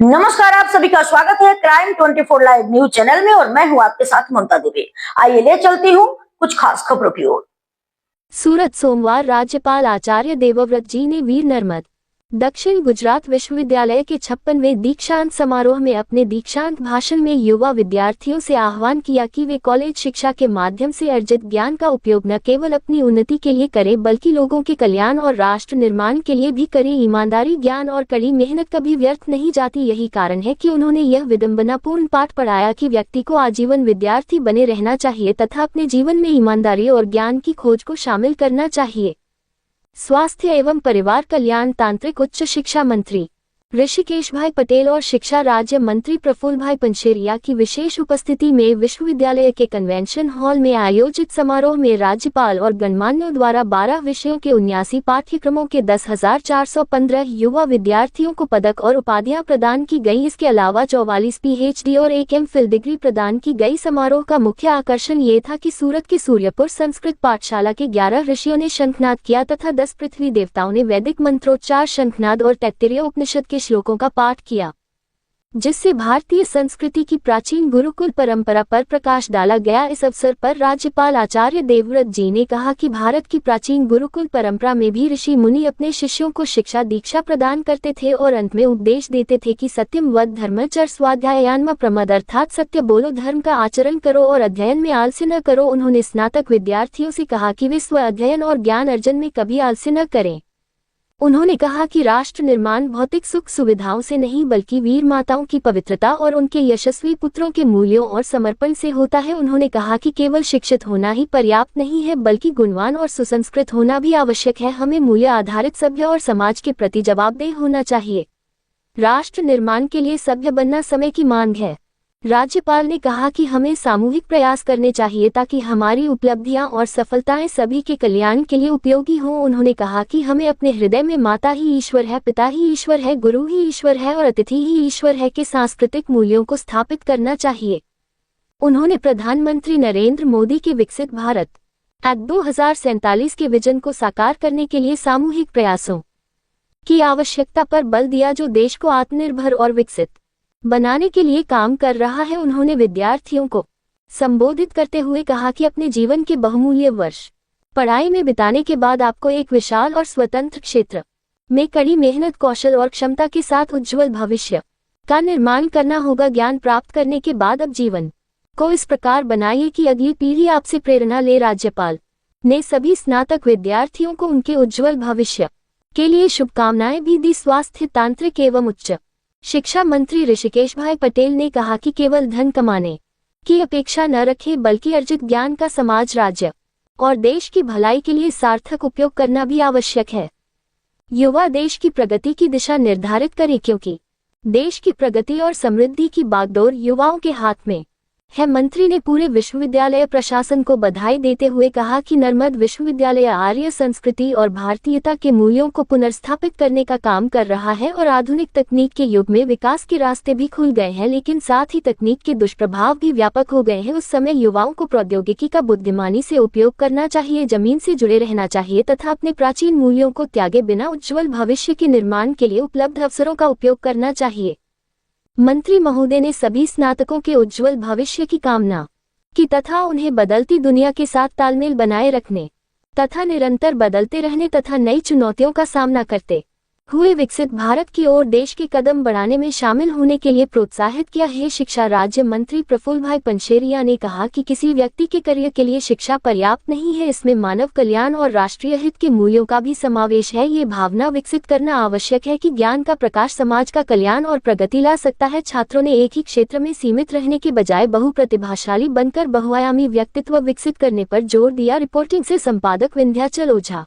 नमस्कार, आप सभी का स्वागत है क्राइम 24 लाइव न्यूज चैनल में और मैं हूं आपके साथ ममता देवी। आइए ले चलती हूं कुछ खास खबरों की ओर। सूरत, सोमवार राज्यपाल आचार्य देवव्रत जी ने वीर नर्मद दक्षिण गुजरात विश्वविद्यालय के 56वें दीक्षांत समारोह में अपने दीक्षांत भाषण में युवा विद्यार्थियों से आह्वान किया कि वे कॉलेज शिक्षा के माध्यम से अर्जित ज्ञान का उपयोग न केवल अपनी उन्नति के लिए करें बल्कि लोगों के कल्याण और राष्ट्र निर्माण के लिए भी करें। ईमानदारी, ज्ञान और कड़ी मेहनत कभी व्यर्थ नहीं जाती। यही कारण है कि उन्होंने यह विडंबनापूर्ण पाठ पढ़ाया कि व्यक्ति को आजीवन विद्यार्थी बने रहना चाहिए तथा अपने जीवन में ईमानदारी और ज्ञान की खोज को शामिल करना चाहिए। स्वास्थ्य एवं परिवार कल्याण तांत्रिक उच्च शिक्षा मंत्री ऋषिकेश भाई पटेल और शिक्षा राज्य मंत्री प्रफुल्ल भाई पंशेरिया की विशेष उपस्थिति में विश्वविद्यालय के कन्वेंशन हॉल में आयोजित समारोह में राज्यपाल और गणमान्यों द्वारा 12 विषयों के 79 पाठ्यक्रमों के 10,415 युवा विद्यार्थियों को पदक और उपाधियां प्रदान की गई। इसके अलावा 44 PhD और 1 MPhil डिग्री प्रदान की गई। समारोह का मुख्य आकर्षण ये था कि सूरत के सूर्यपुर संस्कृत पाठशाला के 11 ऋषियों ने शंखनाद किया तथा 10 पृथ्वी देवताओं ने वैदिक मंत्रोच्चार, शंखनाद और तैत्तिरीय उपनिषद के श्लोकों का पाठ किया, जिससे भारतीय संस्कृति की प्राचीन गुरुकुल परंपरा पर प्रकाश डाला गया। इस अवसर पर राज्यपाल आचार्य देवव्रत जी ने कहा कि भारत की प्राचीन गुरुकुल परंपरा में भी ऋषि मुनि अपने शिष्यों को शिक्षा दीक्षा प्रदान करते थे और अंत में उपदेश देते थे कि सत्यम वद धर्मचर स्वाध्यायान्मा प्रमद, अर्थात सत्य बोलो, धर्म का आचरण करो और अध्ययन में आलस्य न करो। उन्होंने स्नातक विद्यार्थियों से कहा कि वे स्व अध्ययन और ज्ञान अर्जन में कभी आलस्य न करें। उन्होंने कहा कि राष्ट्र निर्माण भौतिक सुख सुविधाओं से नहीं बल्कि वीर माताओं की पवित्रता और उनके यशस्वी पुत्रों के मूल्यों और समर्पण से होता है। उन्होंने कहा कि केवल शिक्षित होना ही पर्याप्त नहीं है बल्कि गुणवान और सुसंस्कृत होना भी आवश्यक है। हमें मूल्य आधारित सभ्य और समाज के प्रति जवाबदेह होना चाहिए। राष्ट्र निर्माण के लिए सभ्य बनना समय की मांग है। राज्यपाल ने कहा कि हमें सामूहिक प्रयास करने चाहिए ताकि हमारी उपलब्धियां और सफलताएं सभी के कल्याण के लिए उपयोगी हों। उन्होंने कहा कि हमें अपने हृदय में माता ही ईश्वर है, पिता ही ईश्वर है, गुरु ही ईश्वर है और अतिथि ही ईश्वर है के सांस्कृतिक मूल्यों को स्थापित करना चाहिए। उन्होंने प्रधानमंत्री नरेंद्र मोदी के विकसित भारत एक्ट 2047 के विजन को साकार करने के लिए सामूहिक प्रयासों की आवश्यकता पर बल दिया, जो देश को आत्मनिर्भर और विकसित बनाने के लिए काम कर रहा है। उन्होंने विद्यार्थियों को संबोधित करते हुए कहा कि अपने जीवन के बहुमूल्य वर्ष पढ़ाई में बिताने के बाद आपको एक विशाल और स्वतंत्र क्षेत्र में कड़ी मेहनत, कौशल और क्षमता के साथ उज्जवल भविष्य का निर्माण करना होगा। ज्ञान प्राप्त करने के बाद अब जीवन को इस प्रकार बनाइए कि अगली पीढ़ी आपसे प्रेरणा ले। राज्यपाल ने सभी स्नातक विद्यार्थियों को उनके उज्जवल भविष्य के लिए शुभकामनाएं भी दी। स्वास्थ्य तांत्रिक एवं उच्च शिक्षा मंत्री ऋषिकेश भाई पटेल ने कहा कि केवल धन कमाने की अपेक्षा न रखें बल्कि अर्जित ज्ञान का समाज, राज्य और देश की भलाई के लिए सार्थक उपयोग करना भी आवश्यक है। युवा देश की प्रगति की दिशा निर्धारित करें क्योंकि देश की प्रगति और समृद्धि की बागडोर युवाओं के हाथ में है। मंत्री ने पूरे विश्वविद्यालय प्रशासन को बधाई देते हुए कहा कि नर्मद विश्वविद्यालय आर्य संस्कृति और भारतीयता के मूल्यों को पुनर्स्थापित करने का काम कर रहा है और आधुनिक तकनीक के युग में विकास के रास्ते भी खुल गए हैं, लेकिन साथ ही तकनीक के दुष्प्रभाव भी व्यापक हो गए हैं। उस समय युवाओं को प्रौद्योगिकी का बुद्धिमानी से उपयोग करना चाहिए, जमीन से जुड़े रहना चाहिए तथा अपने प्राचीन मूल्यों को त्यागे बिना उज्ज्वल भविष्य के निर्माण के लिए उपलब्ध अवसरों का उपयोग करना चाहिए। मंत्री महोदय ने सभी स्नातकों के उज्जवल भविष्य की कामना की तथा उन्हें बदलती दुनिया के साथ तालमेल बनाए रखने तथा निरंतर बदलते रहने तथा नई चुनौतियों का सामना करते हुए विकसित भारत की ओर देश के कदम बढ़ाने में शामिल होने के लिए प्रोत्साहित किया है। शिक्षा राज्य मंत्री प्रफुल्ल भाई पंशेरिया ने कहा कि किसी व्यक्ति के करियर के लिए शिक्षा पर्याप्त नहीं है, इसमें मानव कल्याण और राष्ट्रीय हित के मूल्यों का भी समावेश है। ये भावना विकसित करना आवश्यक है कि ज्ञान का प्रकाश समाज का कल्याण और प्रगति ला सकता है। छात्रों ने एक ही क्षेत्र में सीमित रहने के बजाय बहुप्रतिभाशाली बनकर बहुआयामी व्यक्तित्व विकसित करने पर जोर दिया। रिपोर्टिंग से संपादक विंध्याचल ओझा।